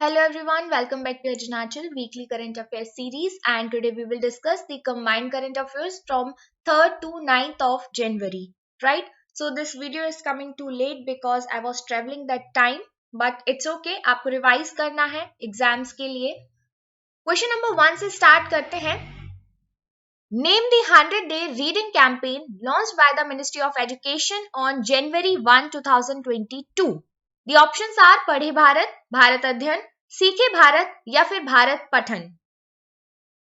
Hello everyone, welcome back to Arunachal Weekly Current Affairs series, and today we will discuss the combined current affairs from 3rd to 9th of January, right? So this video is coming too late because I was traveling that time, but it's okay, आपको revise करना है exams के लिए. Question number 1 से start करते हैं. Name the 100-day reading campaign launched by the Ministry of Education on January 1, 2022. The options are पढ़े भारत, भारत अध्ययन, सीखे भारत या फिर भारत पठन.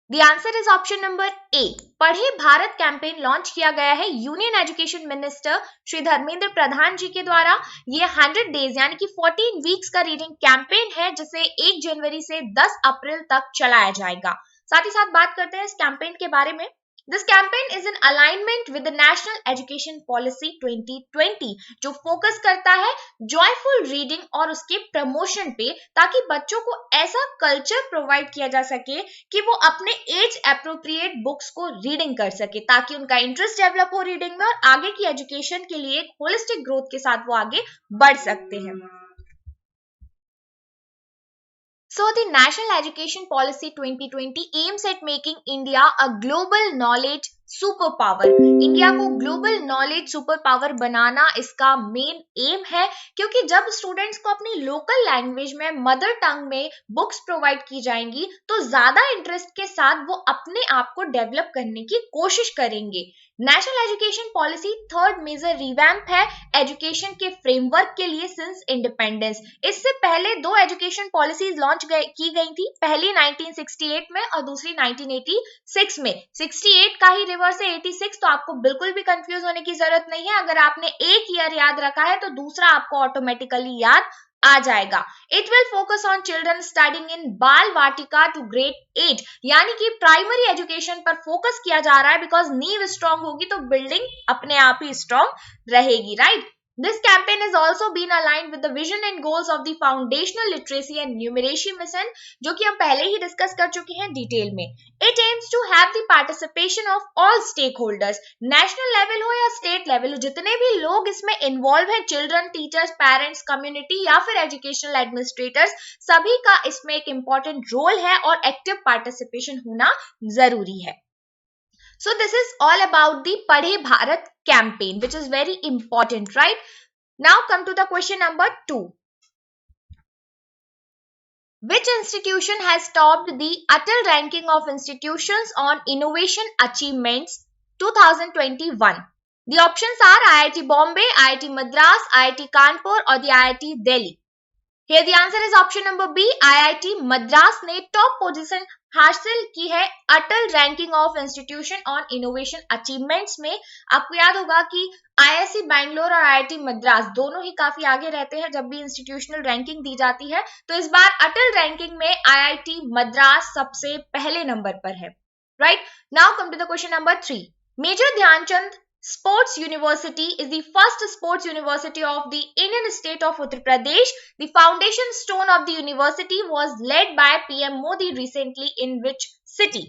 The answer is option number A. पढ़े भारत कैंपेन लॉन्च किया गया है union education minister Shri Dharmendra Pradhan ji के द्वारा. ये 100 डेज यानी कि 14 वीक्स का रीडिंग कैंपेन है जिसे 1 जनवरी से 10 अप्रैल तक चलाया जाएगा. साथ ही साथ बात करते हैं इस कैंपेन के बारे में. This campaign is in alignment with the National Education Policy 2020 जो फोकस करता है जॉयफुल रीडिंग और उसके प्रमोशन पे, ताकि बच्चों को ऐसा कल्चर प्रोवाइड किया जा सके कि वो अपने एज एप्रोप्रिएट बुक्स को रीडिंग कर सके, ताकि उनका इंटरेस्ट डेवलप हो रीडिंग में और आगे की एजुकेशन के लिए एक होलिस्टिक ग्रोथ के साथ वो आगे बढ़ सकते हैं. So the National Education Policy 2020 aims at making India a global knowledge superpower. India को ग्लोबल नॉलेज सुपर पावर बनाना इसका मेन एम है, क्योंकि जब स्टूडेंट्स को अपनी लोकल लैंग्वेज में मदर टंग में बुक्स प्रोवाइड की जाएंगी तो ज्यादा इंटरेस्ट के साथ वो अपने आप को डेवलप करने की कोशिश करेंगे. National education policy third major revamp है एजुकेशन के फ्रेमवर्क के लिए सिंस इंडिपेंडेंस. इससे पहले दो एजुकेशन पॉलिसीज लॉन्च की गई थी, पहली 1968 में और दूसरी 1986 में. 68 का ही रिवर्स है 86, तो आपको बिल्कुल भी कंफ्यूज होने की जरूरत नहीं है. अगर आपने एक ईयर याद रखा है तो दूसरा आपको ऑटोमेटिकली याद आ जाएगा. It will focus on children studying in बाल वाटिका टू ग्रेड 8, यानी कि प्राइमरी एजुकेशन पर फोकस किया जा रहा है, बिकॉज नींव स्ट्रांग होगी तो बिल्डिंग अपने आप ही स्ट्रांग रहेगी, right? This campaign has also been aligned with the vision and goals of the Foundational Literacy and Numeracy Mission, जो कि हम पहले ही डिस्कस कर चुके हैं डिटेल में. It aims to have the participation of all stakeholders, national level हो या स्टेट लेवल हो, जितने भी लोग इसमें इन्वॉल्व हैं, चिल्ड्रन, टीचर्स, पेरेंट्स, कम्युनिटी या फिर एजुकेशनल एडमिनिस्ट्रेटर्स, सभी का इसमें एक इम्पॉर्टेंट रोल है और एक्टिव पार्टिसिपेशन होना जरूरी है. So this is all about the Padhe Bharat campaign, which is very important, right? Now come to the question number 2. Which institution has topped the Atal ranking of institutions on innovation achievements 2021? The options are IIT Bombay, IIT Madras, IIT Kanpur or the IIT Delhi. Here the answer is option number B. IIT Madras ने top position हासिल की है Atal ranking of institution on innovation achievements में. आपको याद होगा कि IIC Bangalore और आईआईटी मद्रास दोनों ही काफी आगे रहते हैं जब भी इंस्टीट्यूशनल रैंकिंग दी जाती है, तो इस बार अटल रैंकिंग में आईआईटी मद्रास सबसे पहले नंबर पर है, right? Now come to the question number 3. Major Dhyanchand Sports University is the first sports university of the Indian state of Uttar Pradesh. The foundation stone of the university was laid by PM Modi recently in which city?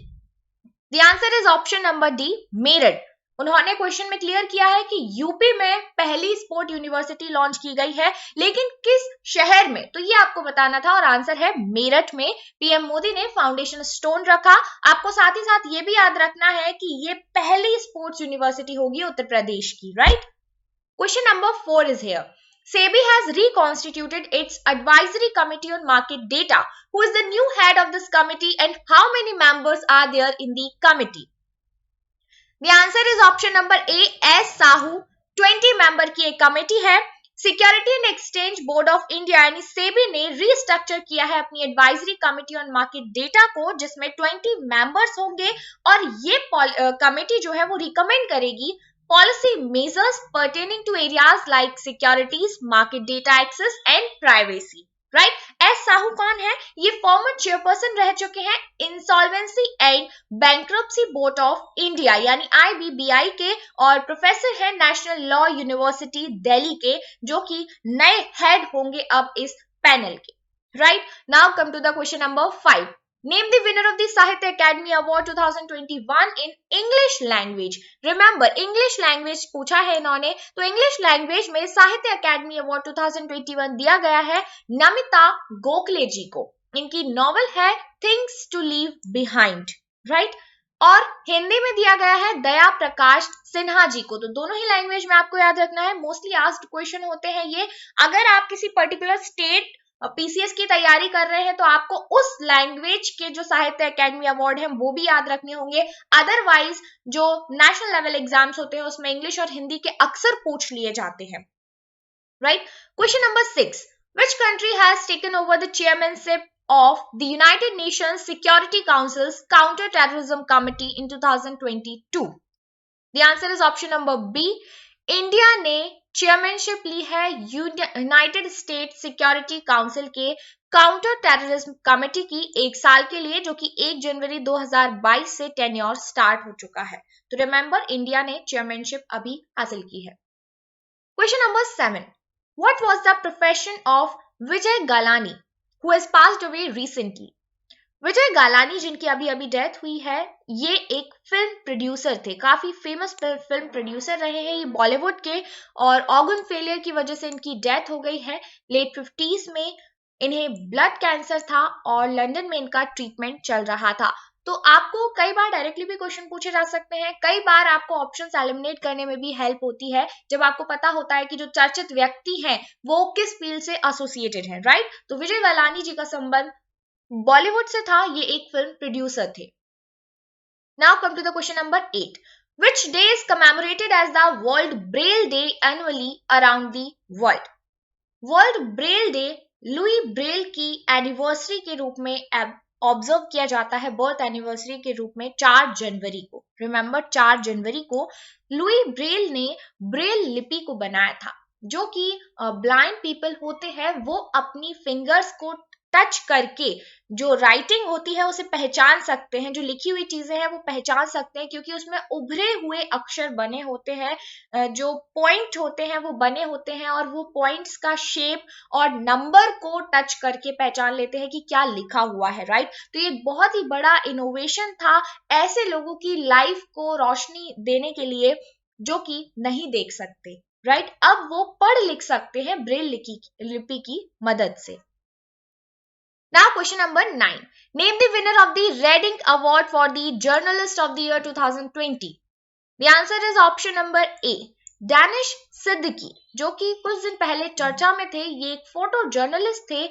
The answer is option number D, Meerut. उन्होंने question में clear किया है कि UP में पहली sport university launch की गई है, लेकिन किस शहर में, तो ये आपको बताना था और आंसर है मेरठ में. पीएम मोदी ने फाउंडेशन स्टोन रखा. आपको साथ ही साथ ये भी याद रखना है कि ये पहली स्पोर्ट्स यूनिवर्सिटी होगी उत्तर प्रदेश की, right? Question number 4 is here. SEBI has reconstituted its advisory committee on market data. Who is the new head of this committee and how many members are there in the committee? The answer is option number A, S Sahu. 20 member की एक committee है. Security and exchange board of India यानी सेबी ने restructure किया है अपनी advisory committee on market data को, जिसमें 20 मेंबर्स होंगे और ये कमेटी जो है वो रिकमेंड करेगी policy measures pertaining to areas like securities, market data access and privacy, right? S Sahoo कौन है? ये फॉर्मर चेयरपर्सन रह चुके हैं insolvency and bankruptcy board of India यानी IBBI के, और प्रोफेसर हैं नेशनल लॉ यूनिवर्सिटी दिल्ली के, जो कि नए हेड होंगे अब इस पैनल के, right? Now come to the question number 5. Name the winner of the Sahitya Academy Award 2021 in English language. Remember, English language पूछा है इन्होंने, तो English language में साहित्य अकेडमी अवार्ड 2021 दिया गया है नमिता गोखले जी को. इनकी नॉवल है things to leave behind, right. और हिंदी में दिया गया है दया प्रकाश सिन्हा जी को। तो दोनों ही लैंग्वेज में आपको याद रखना है, मोस्टली आस्क्ड क्वेश्चन होते हैं ये। अगर आप किसी पर्टिकुलर स्टेट पीसीएस की तैयारी कर रहे हैं तो आपको उस लैंग्वेज के जो साहित्य अकेडमी अवार्ड है वो भी याद रखने होंगे। अदरवाइज जो नेशनल लेवल एग्जाम्स होते हैं उसमें इंग्लिश और हिंदी के अक्सर पूछ लिए जाते हैं, right. Question number 6, which country has taken over the chairmanship of the United Nations Security Council's Counter-Terrorism Committee in 2022? The answer is option number B. India ने चेयरमैनशिप ली है यूनाइटेड स्टेट सिक्योरिटी काउंसिल के counter terrorism committee की 1 साल के लिए, जो कि 1 जनवरी 2022 से टेन्योर स्टार्ट हो चुका है। तो रिमेंबर, इंडिया ने चेयरमैनशिप अभी हासिल की है। Question number 7, what was the profession of Vijay Galani who has passed away recently? Vijay Galani जिनकी अभी अभी डेथ हुई है, ये एक फिल्म प्रोड्यूसर थे, काफी फेमस फिल्म प्रोड्यूसर रहे हैं ये बॉलीवुड के, और ऑर्गन फेलियर की वजह से इनकी डेथ हो गई है। लेट 50s में इन्हें ब्लड कैंसर था और लंदन में इनका ट्रीटमेंट चल रहा था। तो आपको कई बार डायरेक्टली भी क्वेश्चन पूछे जा सकते हैं, कई बार आपको ऑप्शंस एलिमिनेट करने में भी हेल्प होती है जब आपको पता होता है कि जो चर्चित व्यक्ति हैं वो किस फील्ड से एसोसिएटेड है, राइट। तो विजय गालानी जी का संबंध बॉलीवुड से था, ये एक फिल्म प्रोड्यूसर थे। Now come to the question number 8, which day is commemorated as the World Braille Day annually around the world? World Braille day Louis Braille की एनिवर्सरी के रूप में ऑब्जर्व किया जाता है, बर्थ एनिवर्सरी के रूप में 4 जनवरी को। रिमेंबर, 4 जनवरी को लुई ब्रेल ने ब्रेल लिपि को बनाया था, जो कि ब्लाइंड पीपल होते हैं वो अपनी फिंगर्स को टच करके जो राइटिंग होती है उसे पहचान सकते हैं, जो लिखी हुई चीजें हैं वो पहचान सकते हैं, क्योंकि उसमें उभरे हुए अक्षर बने होते हैं, जो पॉइंट होते हैं वो बने होते हैं, और वो पॉइंट्स का शेप और नंबर को टच करके पहचान लेते हैं कि क्या लिखा हुआ है, राइट। तो ये बहुत ही बड़ा इनोवेशन था ऐसे लोगों की लाइफ को रोशनी देने के लिए जो कि नहीं देख सकते, राइट। अब वो पढ़ लिख सकते हैं ब्रेल लिपि की मदद से। Now question number 9. Name the winner of the Reading Award for the Journalist of the Year 2020. The answer is option number A. Danish Siddiqui, जो कि कुछ दिन पहले चर्चा में थे। ये एक फोटो जर्नलिस्ट थे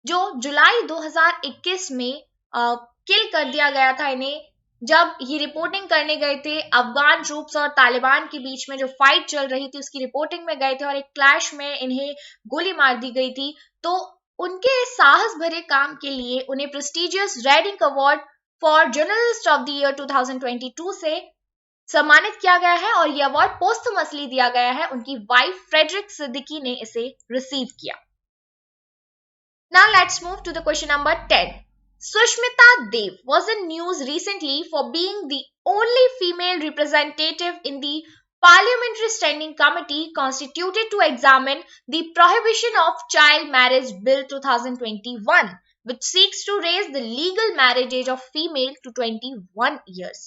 जो जुलाई 2021 में किल कर दिया गया था इन्हें, जब ये रिपोर्टिंग करने गए थे अफगान ट्रूप्स और तालिबान के बीच में जो फाइट चल रही थी उसकी रिपोर्टिंग में गए थे, और एक क्लैश में इन्हें गोली मार दी गई थी। तो उनके साहस भरे काम के लिए उन्हें prestigious Redink award for journalist of the year 2022 से सम्मानित किया गया है, और यह अवार्ड पोस्टमसली दिया गया है। उनकी वाइफ फ्रेडरिक सिद्दीकी ने इसे रिसीव किया। Now let's move to the question number 10. Sushmita Dev was in news recently for being the only female representative in the Parliamentary Standing Committee constituted to examine the Prohibition of Child Marriage Bill 2021, which seeks to raise the legal marriage age of female to 21 years.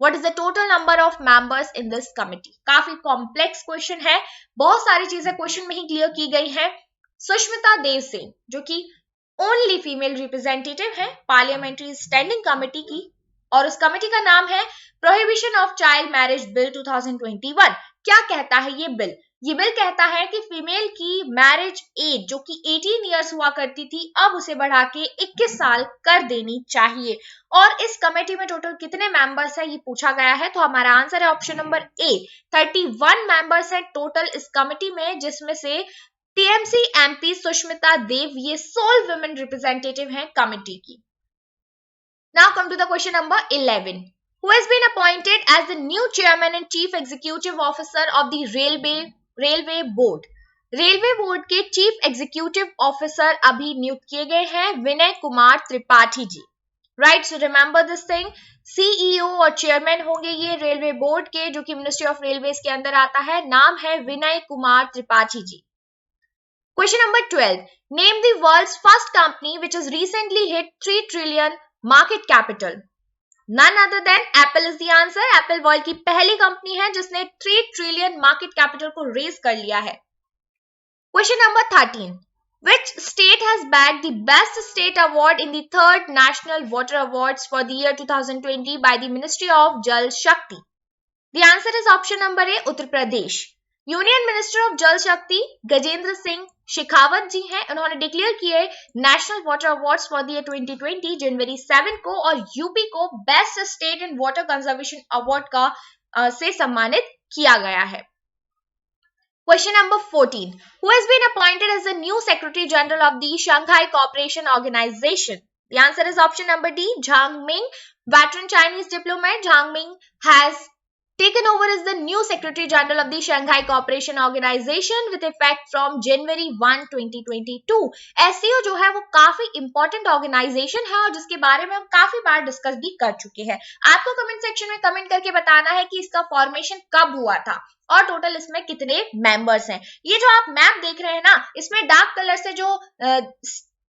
What is the total number of members in this committee? काफी complex question है, बहुत सारी चीजें question में ही clear की गई है। सुष्मिता देव सिंह, जो कि ओनली फीमेल रिप्रेजेंटेटिव है पार्लियामेंट्री स्टैंडिंग कमेटी की, और उस कमेटी का नाम है prohibition of child marriage bill 2021। क्या कहता है ये बिल? ये बिल कहता है कि फीमेल की मैरिज एज जो कि 18 इयर्स हुआ करती थी, अब उसे बढ़ा के 21 साल कर देनी चाहिए। और इस कमेटी में टोटल कितने मेंबर्स है ये पूछा गया है, तो हमारा आंसर है ऑप्शन नंबर ए, 31 मेंबर्स है टोटल इस कमेटी में, जिसमें से टीएमसी एमपी सुष्मिता देव ये सोल वुमेन रिप्रेजेंटेटिव हैं कमेटी की। Now come to the question number 11. Who has been appointed as the new chairman and chief executive officer of the railway board? Railway board के chief executive officer अभी नियुक्त किए गए हैं Vinay Kumar Tripathi ji, right. So remember this thing, CEO और chairman होंगे ये railway board के, जो कि मिनिस्ट्री ऑफ रेलवेज के अंदर आता है। नाम है विनय कुमार त्रिपाठी जी। Question number 12. Name the world's first company which has recently hit 3 trillion market capital. None other than Apple is the answer. Apple world की पहली कंपनी है जिसने 3 ट्रिलियन मार्केट कैपिटल को रेज कर लिया है। Question number 13. Which state has bagged the Best State Award in the 3rd National Water Awards for the year 2020 by the Ministry of Jal Shakti? The answer is option number A, Uttar Pradesh. Union minister of जल शक्ति गजेंद्र सिंह शेखावत जी हैं, उन्होंने declare किए national water awards for the year 2020 जनवरी 7 को और UP को best state in water conservation award का से सम्मानित किया गया है. Question number 14. Who has been appointed as the new Secretary General of the Shanghai Cooperation Organization? The answer is option number D, Zhang Ming. Veteran Chinese diplomat Zhang Ming has taken over as the new Secretary General of the Shanghai Cooperation Organization with effect from January 1, 2022. SCO जो है वो काफी important organization है और जिसके बारे में हम काफी बार डिस्कस भी कर चुके हैं. आपको कमेंट सेक्शन में कमेंट करके बताना है कि इसका फॉर्मेशन कब हुआ था और टोटल इसमें कितने मेंबर्स हैं. ये जो आप मैप देख रहे हैं ना, इसमें डार्क कलर से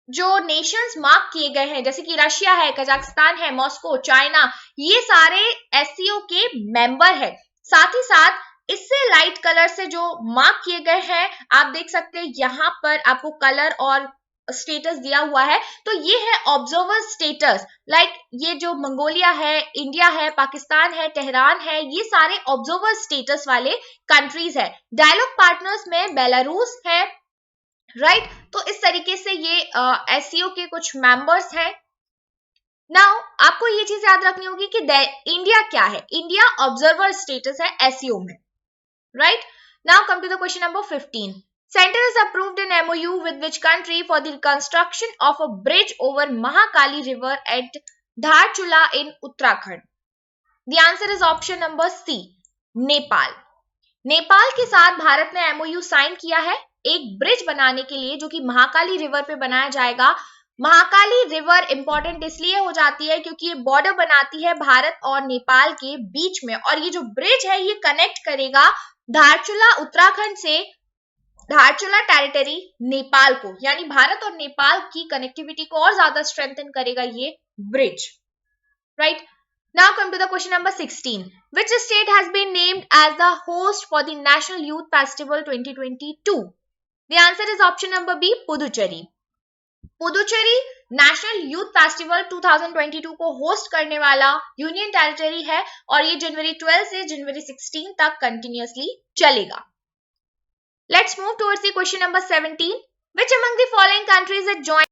जो नेशंस मार्क किए गए हैं, जैसे कि रशिया है, कजाकिस्तान है, मॉस्को, चाइना, ये सारे एससीओ के मेंबर है. साथ ही साथ इससे लाइट कलर से जो मार्क किए गए हैं, आप देख सकते हैं यहाँ पर आपको कलर और स्टेटस दिया हुआ है. तो ये है ऑब्जर्वर स्टेटस. लाइक ये जो मंगोलिया है, इंडिया है, पाकिस्तान है, तेहरान है, ये सारे ऑब्जर्वर स्टेटस वाले कंट्रीज है. डायलॉग पार्टनर्स में बेलारूस है, राइट. तो इस तरीके से ये एससीओ के कुछ मेंबर्स हैं. नाउ आपको ये चीज याद रखनी होगी कि इंडिया क्या है. इंडिया ऑब्जर्वर स्टेटस है एससीओ में, right. Now come to the question number 15. Center has approved an MOU with which country for the construction of a bridge over Mahakali River at Dharchula in Uttarakhand? The answer is option number C, Nepal. Nepal के साथ भारत ने MOU sign किया है एक bridge बनाने के लिए जो कि महाकाली रिवर पे बनाया जाएगा. महाकाली रिवर इंपॉर्टेंट इसलिए हो जाती है क्योंकि ये बॉर्डर बनाती है भारत और नेपाल के बीच में और ये जो ब्रिज है ये कनेक्ट करेगा धारचूला उत्तराखंड से धारचूला टेरिटरी नेपाल को, यानी भारत और नेपाल की कनेक्टिविटी को और ज्यादा स्ट्रेंथन करेगा ये bridge, right. Now come to the question number 16. Which state has been named as the host for the National Youth Festival 2022? The answer is option number B, Puducherry. Puducherry national youth festival 2022 को host करने वाला union territory है और ये जनवरी 12 से जनवरी 16 तक continuously चलेगा. Let's move towards the question number 17. Which among the following countries had joined